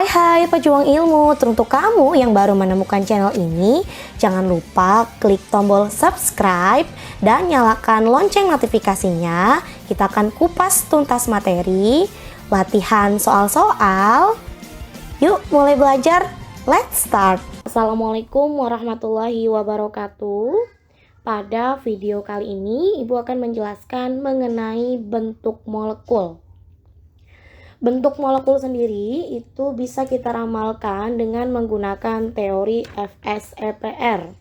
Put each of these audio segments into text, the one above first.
Hai pejuang ilmu, untuk kamu yang baru menemukan channel ini, jangan lupa klik tombol subscribe dan nyalakan lonceng notifikasinya. Kita akan kupas tuntas materi, latihan soal-soal. Yuk mulai belajar, let's start. Assalamualaikum warahmatullahi wabarakatuh. Pada video kali ini, Ibu akan menjelaskan mengenai bentuk molekul. Bentuk molekul sendiri itu bisa kita ramalkan dengan menggunakan teori FSEPR.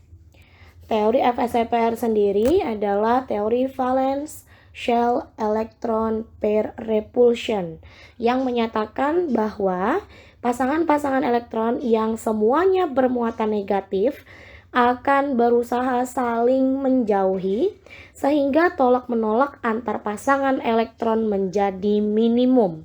Teori FSEPR sendiri adalah teori valence shell electron pair repulsion yang menyatakan bahwa pasangan-pasangan elektron yang semuanya bermuatan negatif akan berusaha saling menjauhi sehingga tolak-menolak antar pasangan elektron menjadi minimum.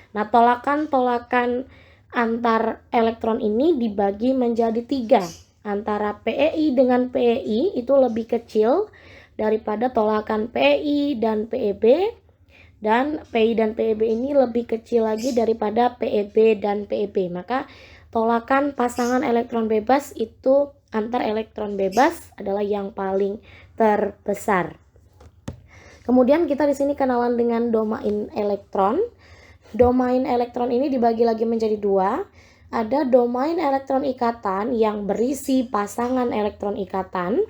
Nah, tolakan-tolakan antar elektron ini dibagi menjadi 3. Antara PeI dengan PeI itu lebih kecil daripada tolakan PeI dan PeB, dan PeI dan PeB ini lebih kecil lagi daripada PeB dan PeB. Maka tolakan pasangan elektron bebas itu antar elektron bebas adalah yang paling terbesar. Kemudian kita di sini kenalan dengan domain elektron. Domain elektron ini dibagi lagi menjadi 2. Ada domain elektron ikatan yang berisi pasangan elektron ikatan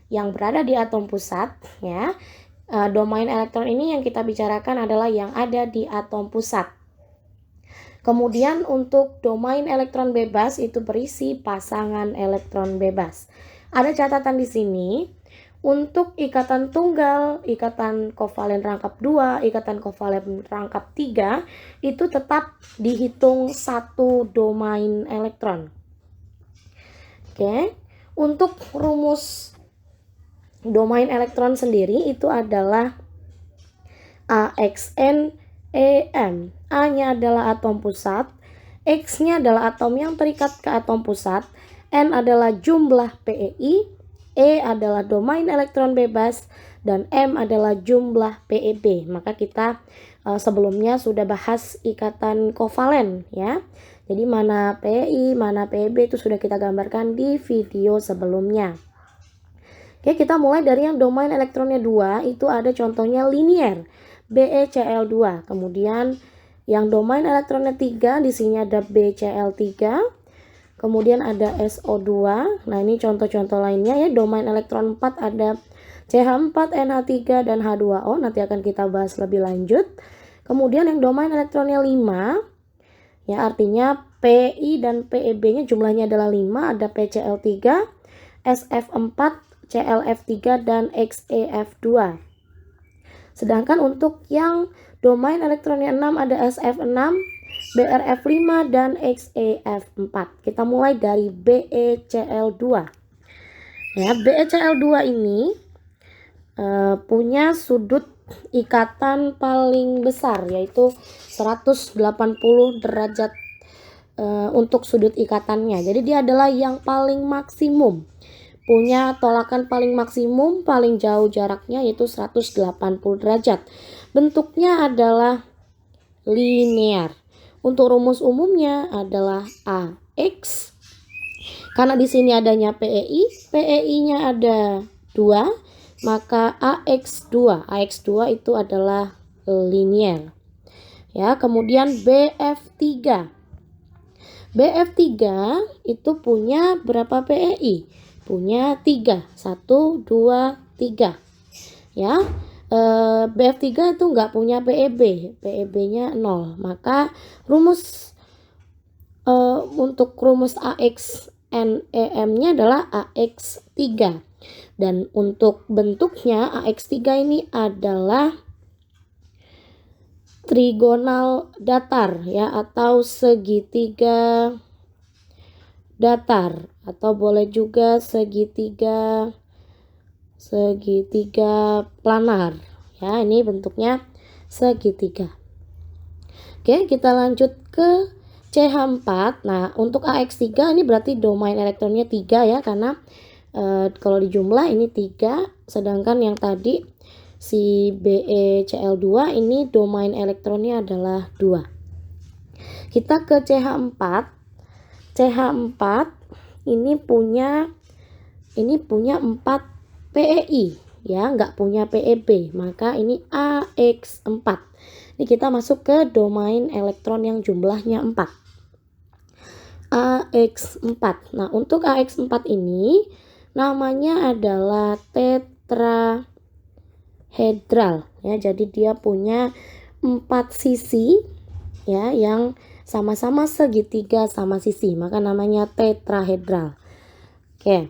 yang berada di atom pusat, ya. Domain elektron ini yang kita bicarakan adalah yang ada di atom pusat. Kemudian untuk domain elektron bebas itu berisi pasangan elektron bebas. Ada catatan di sini. Untuk ikatan tunggal, ikatan kovalen rangkap 2, ikatan kovalen rangkap 3 itu tetap dihitung satu domain elektron. Oke. Untuk rumus domain elektron sendiri itu adalah AXN EM. A-nya adalah atom pusat, X-nya adalah atom yang terikat ke atom pusat, N adalah jumlah PeI, E adalah domain elektron bebas, dan M adalah jumlah PeB. Maka kita sebelumnya sudah bahas ikatan kovalen, ya. Jadi mana PeI, mana PeB itu sudah kita gambarkan di video sebelumnya. Oke, kita mulai dari yang domain elektronnya 2, itu ada contohnya linier, BeCl2. Kemudian yang domain elektronnya 3, di sini ada BCl3. Kemudian ada SO2. Nah, ini contoh-contoh lainnya, ya. Domain elektron 4 ada CH4, NH3 dan H2O. Nanti akan kita bahas lebih lanjut. Kemudian yang domain elektronnya 5, ya, artinya PI dan PeB-nya jumlahnya adalah 5, ada PCl3, SF4, ClF3 dan XeF2. Sedangkan untuk yang domain elektronnya 6 ada SF6, BrF5 dan XeF4. Kita mulai dari BeCl2. Ya, BeCl2 ini punya sudut ikatan paling besar, yaitu 180 derajat untuk sudut ikatannya. Jadi dia adalah yang paling maksimum. Punya tolakan paling maksimum, paling jauh jaraknya yaitu 180 derajat. Bentuknya adalah linear. Untuk rumus umumnya adalah AX. Karena di sini adanya PeI, PeI-nya ada 2, maka AX2. AX2 itu adalah linear. Ya, kemudian BF3. BF3 itu punya berapa PeI? Punya 3. 1, 2, 3. Ya. BF3 itu nggak punya PeB, PeB-nya 0. Maka rumus untuk rumus AXNEM-nya adalah AX3. Dan untuk bentuknya AX3 ini adalah trigonal datar, ya, atau segitiga datar, atau boleh juga segitiga planar, ya. Ini bentuknya segitiga. Oke, kita lanjut ke CH4. Nah, untuk AX3 ini berarti domain elektronnya 3, ya, karena kalau dijumlah ini 3, sedangkan yang tadi si BeCl2 ini domain elektronnya adalah 2. Kita ke CH4. CH4 ini punya 4 PEI ya, nggak punya PEB, maka ini AX4. Ini kita masuk ke domain elektron yang jumlahnya 4. AX4. Nah, untuk AX4 ini namanya adalah tetrahedral ya. Jadi dia punya 4 sisi ya yang sama-sama segitiga sama sisi, maka namanya tetrahedral. Oke.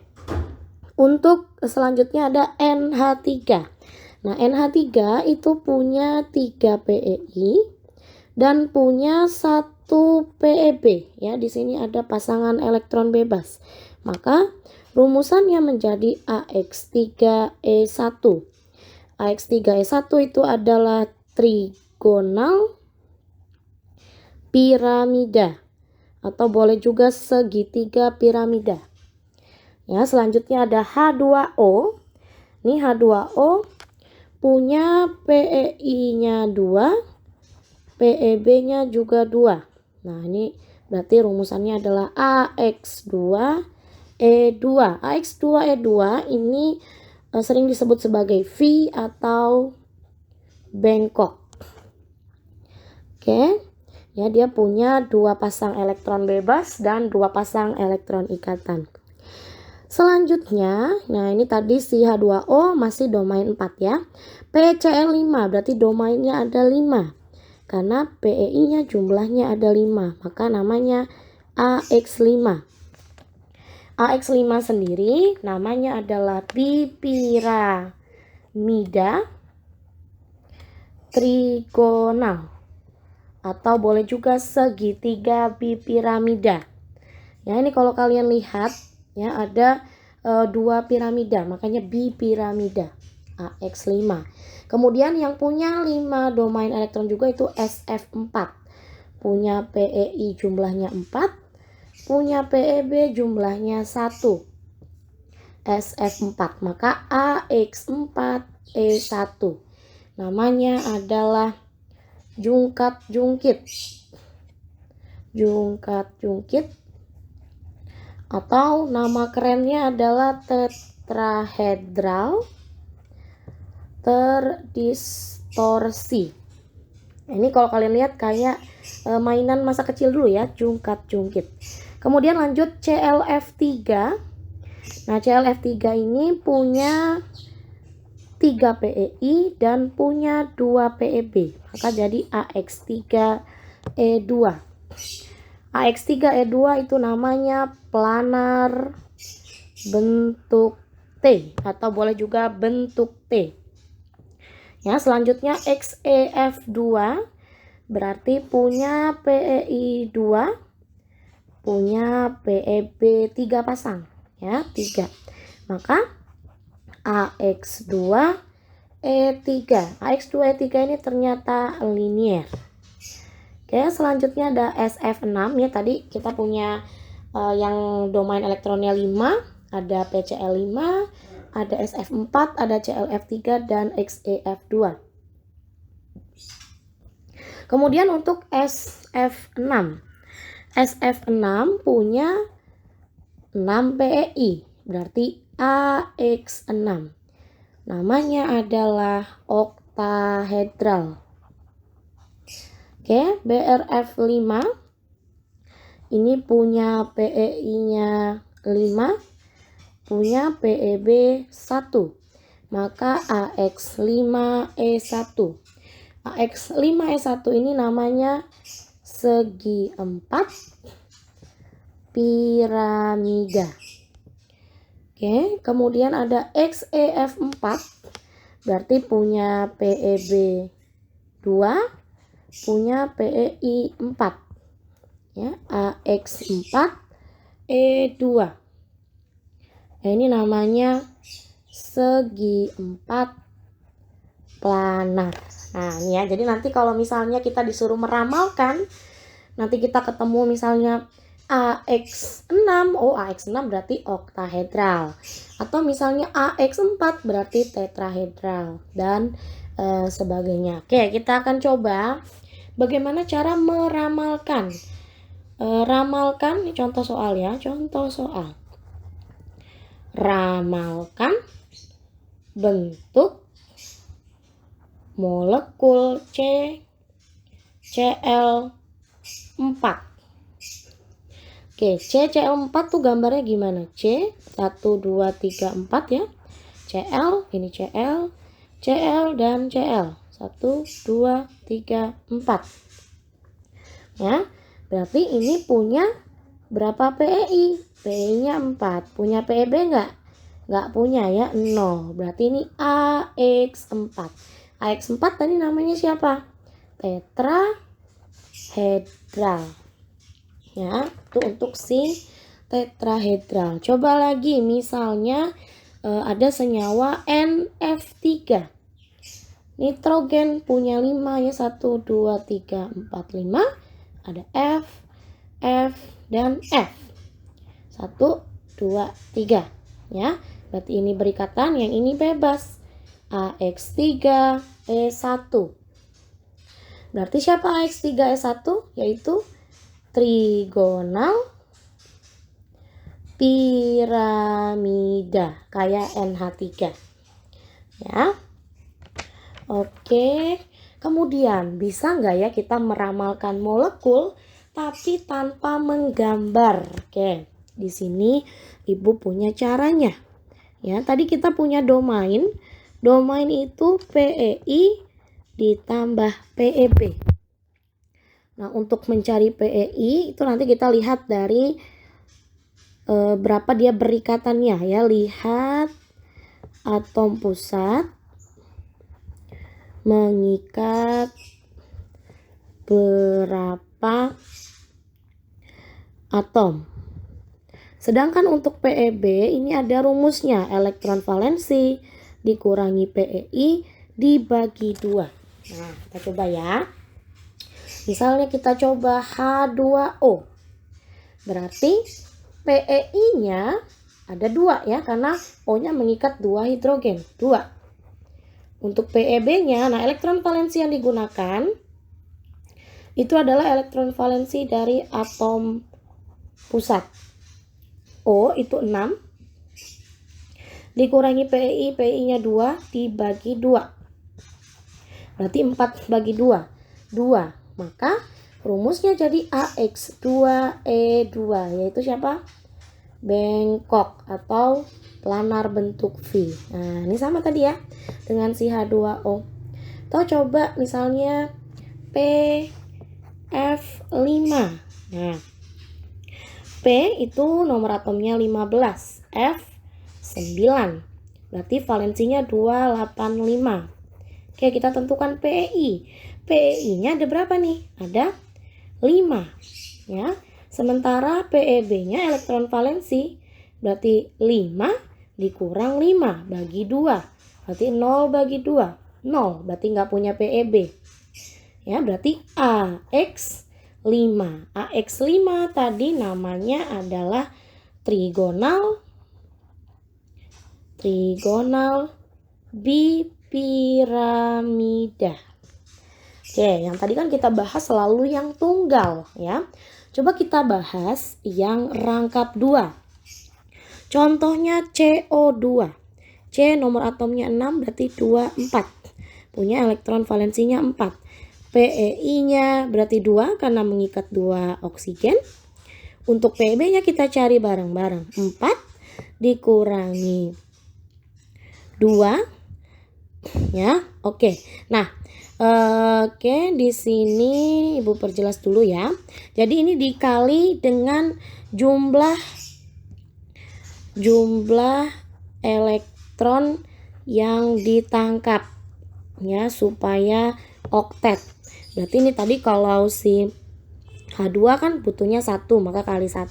Untuk selanjutnya ada NH3. Nah, NH3 itu punya 3 PEI dan punya 1 PEB ya. Di sini ada pasangan elektron bebas. Maka rumusannya menjadi AX3E1. AX3E1 itu adalah trigonal piramida atau boleh juga segitiga piramida. Ya, selanjutnya ada H2O. Ini H2O punya PEI-nya 2, PEB-nya juga 2. Nah, ini berarti rumusannya adalah AX2E2. AX2E2 ini sering disebut sebagai V atau bengkok. Oke. Ya, dia punya 2 pasang elektron bebas dan 2 pasang elektron ikatan. Selanjutnya, nah ini tadi si H2O masih domain 4 ya. PCl5 berarti domainnya ada 5. Karena PEI-nya jumlahnya ada 5, maka namanya AX5. AX5 sendiri namanya adalah bipiramida trigonal atau boleh juga segitiga bipiramida. Ya, ini kalau kalian lihat ya ada 2 piramida, makanya bipiramida AX5. Kemudian yang punya 5 domain elektron juga itu SF4. Punya PEI jumlahnya 4, punya PEB jumlahnya 1. SF4, maka AX4E1. Namanya adalah jungkat-jungkit atau nama kerennya adalah tetrahedral terdistorsi. Ini kalau kalian lihat kayak mainan masa kecil dulu ya, jungkat-jungkit. Kemudian lanjut ClF3. Nah, ClF3 ini punya 3 PEI dan punya 2 PEB, maka jadi AX3E2. AX3E2 itu namanya planar bentuk T atau boleh juga bentuk T. Ya, selanjutnya XeF2 berarti punya PEI 2, punya PEB 3 pasang ya, 3. Maka AX2E3. AX2E3 ini ternyata linier. Oke, selanjutnya ada SF6 ya. Tadi kita punya yang domain elektronnya 5, ada PCl5, ada SF4, ada ClF3 dan XeF2. Kemudian untuk SF6. SF6 punya 6 PEI, berarti AX6. Namanya adalah oktahedral. Oke, BRF5 ini punya PEI-nya 5, punya PEB 1. Maka AX5E1. AX5E1 ini namanya segi 4 piramida. Oke, kemudian ada XeF4 berarti punya PEB 2, punya PEI 4 ya, AX4E2. Nah, ini namanya segi 4 planar. Nah, ini ya. Jadi nanti kalau misalnya kita disuruh meramalkan, nanti kita ketemu misalnya AX6, AX6 berarti oktahedral, atau misalnya AX4 berarti tetrahedral dan sebagainya. Oke, kita akan coba bagaimana cara meramalkan? Ramalkan, ini contoh soal ya, contoh soal. Ramalkan bentuk molekul CCl4. Oke, CCl4 tuh gambarnya gimana? C 1 2 3 4 ya. Cl, ini Cl, Cl dan Cl. 1 2 3 4. Ya. Berarti ini punya berapa PEI? PEI-nya 4. Punya PEB enggak? Enggak punya ya, 0. Berarti ini AX4. AX4 tadi namanya siapa? Tetrahedral. Ya, itu untuk si tetrahedral. Coba lagi misalnya ada senyawa NF3. Nitrogen punya 5 ya, 1 2 3 4 5. Ada F, F dan F. 1 2 3 ya. Berarti ini berikatan, yang ini bebas. AX3E1. Berarti siapa AX3E1? Yaitu trigonal piramida kayak NH3 ya. Oke, kemudian bisa nggak ya kita meramalkan molekul tapi tanpa menggambar? Oke, di sini Ibu punya caranya ya. Tadi kita punya domain itu PEI ditambah PEB. Nah, untuk mencari PEI itu nanti kita lihat dari berapa dia berikatannya ya. Lihat atom pusat mengikat berapa atom. Sedangkan untuk PEB ini ada rumusnya, elektron valensi dikurangi PEI dibagi 2. Nah, kita coba ya. Misalnya kita coba H2O. Berarti PEI-nya ada 2 ya, karena O-nya mengikat 2 hidrogen, 2. Untuk PEB-nya, nah elektron valensi yang digunakan itu adalah elektron valensi dari atom pusat. O itu 6 dikurangi PEI, PEI-nya 2 dibagi 2. Berarti 4 bagi 2, 2. Maka rumusnya jadi AX2E2, yaitu siapa? Bengkok atau planar bentuk V. Nah, ini sama tadi ya dengan si H2O. Atau coba misalnya PF5. Nah, P itu nomor atomnya 15, F 9. Berarti valensinya 285. Oke, kita tentukan PEI. PEI-nya ada berapa nih? Ada 5 ya. Sementara PEB-nya elektron valensi berarti 5 dikurang 5 bagi 2. Berarti 0 bagi 2. 0, berarti nggak punya PEB. Ya, berarti AX5. AX5 tadi namanya adalah trigonal bipiramida. Oke, yang tadi kan kita bahas selalu yang tunggal ya. Coba kita bahas yang rangkap 2. Contohnya CO2. C nomor atomnya 6 berarti 2 4. Punya elektron valensinya 4. PEI-nya berarti 2 karena mengikat 2 oksigen. Untuk PEB-nya kita cari bareng-bareng. 4 dikurangi 2 ya. Oke. Nah, oke, di sini Ibu perjelas dulu ya. Jadi ini dikali dengan jumlah elektron yang ditangkap ya supaya oktet. Berarti ini tadi kalau si H2 kan butuhnya 1, maka kali 1.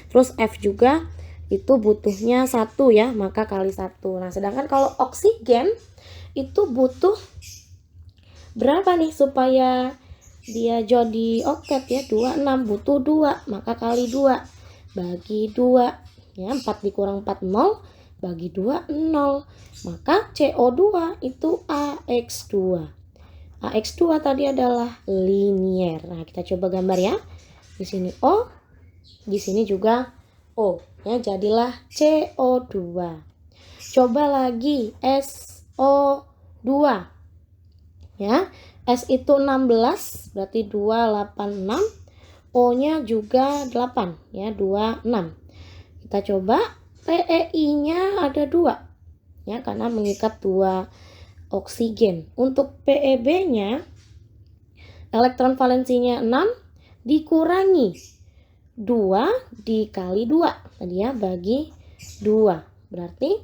Terus F juga itu butuhnya 1 ya, maka kali 1. Nah, sedangkan kalau oksigen itu butuh berapa nih supaya dia jadi oktet ya? 26, butuh 2, maka kali 2 bagi 2 ya. 4 dikurang 4 0, bagi 2 0. Maka CO2 itu AX2. AX2 tadi adalah linier. Nah, kita coba gambar ya. Di sini O, di sini juga O. Ya, jadilah CO2. Coba lagi SO2. Ya, S itu 16, berarti 286. O-nya juga 8, ya, 26. Kita coba PEI-nya ada 2. Ya, karena mengikat 2 oksigen. Untuk PEB-nya elektron valensinya 6 dikurangi 2 dikali 2. Tadi ya, bagi 2. Berarti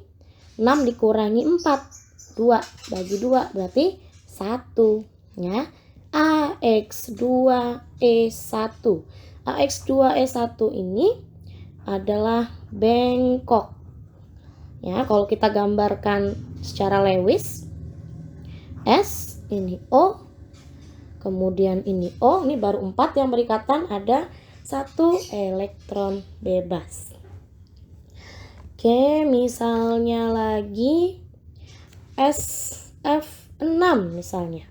6 dikurangi 4. 2 bagi 2 berarti 1. Ya. AX2E1. AX2E1 ini adalah bengkok. Ya, kalau kita gambarkan secara Lewis, S ini O, kemudian ini O, ini baru 4 yang berikatan, ada 1 elektron bebas. Oke, misalnya lagi SF6 misalnya.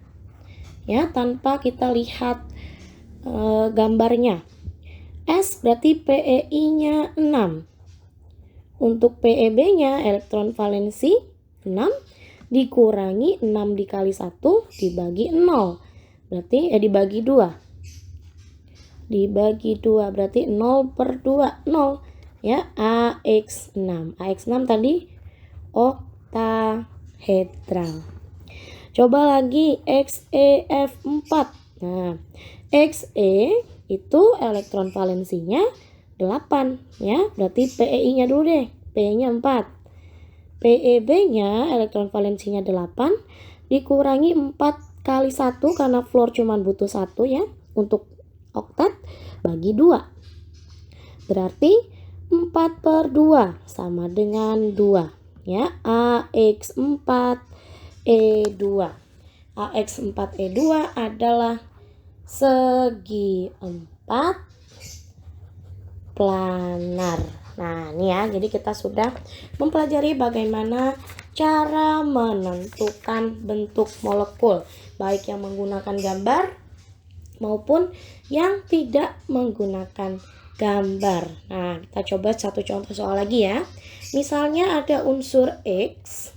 Ya, tanpa kita lihat gambarnya. S berarti PEI-nya 6. Untuk PEB-nya elektron valensi 6 dikurangi 6 dikali 1 dibagi 0. Berarti dibagi 2. Dibagi 2 berarti 0 per 2, 0. Ya, AX6. AX6 tadi oktahedral. Coba lagi XeF4. Nah, Xe itu elektron valensinya 8, ya. Berarti PEI-nya dulu deh. PE-nya 4. PEB-nya elektron valensinya 8 dikurangi 4 kali 1 karena fluor cuma butuh 1 ya untuk oktat, bagi 2. Berarti 4 per 2 sama dengan 2, ya. AX4E2. AX4E2 adalah segi 4 planar. Nah, ini ya, jadi kita sudah mempelajari bagaimana cara menentukan bentuk molekul, baik yang menggunakan gambar maupun yang tidak menggunakan gambar. Nah, kita coba satu contoh soal lagi ya. Misalnya ada unsur X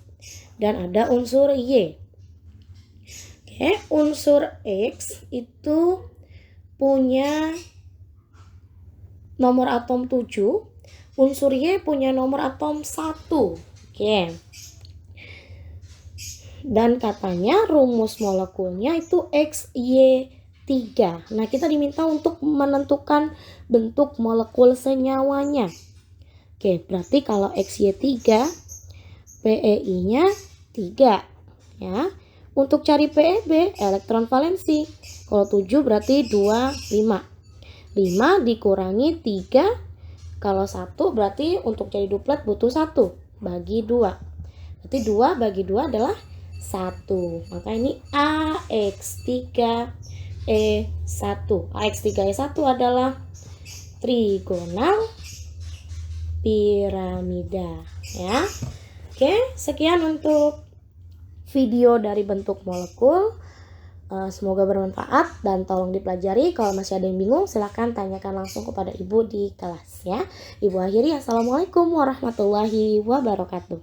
dan ada unsur Y. Oke, unsur X itu punya nomor atom 7, unsur Y punya nomor atom 1. Oke. Dan katanya rumus molekulnya itu XY3. Nah, kita diminta untuk menentukan bentuk molekul senyawanya. Oke, berarti kalau XY3 PEI-nya 3, ya. Untuk cari PEB elektron valensi. Kalau 7 berarti 2, 5. 5 dikurangi 3. Kalau 1 berarti untuk jadi duplet butuh 1 bagi 2. Berarti 2 bagi 2 adalah 1. Maka ini AX3E1. AX3E1 adalah trigonal piramida, ya. Oke, sekian untuk video dari bentuk molekul. Semoga bermanfaat dan tolong dipelajari. Kalau masih ada yang bingung, silahkan tanyakan langsung kepada Ibu di kelas ya. Ibu akhiri, assalamualaikum warahmatullahi wabarakatuh.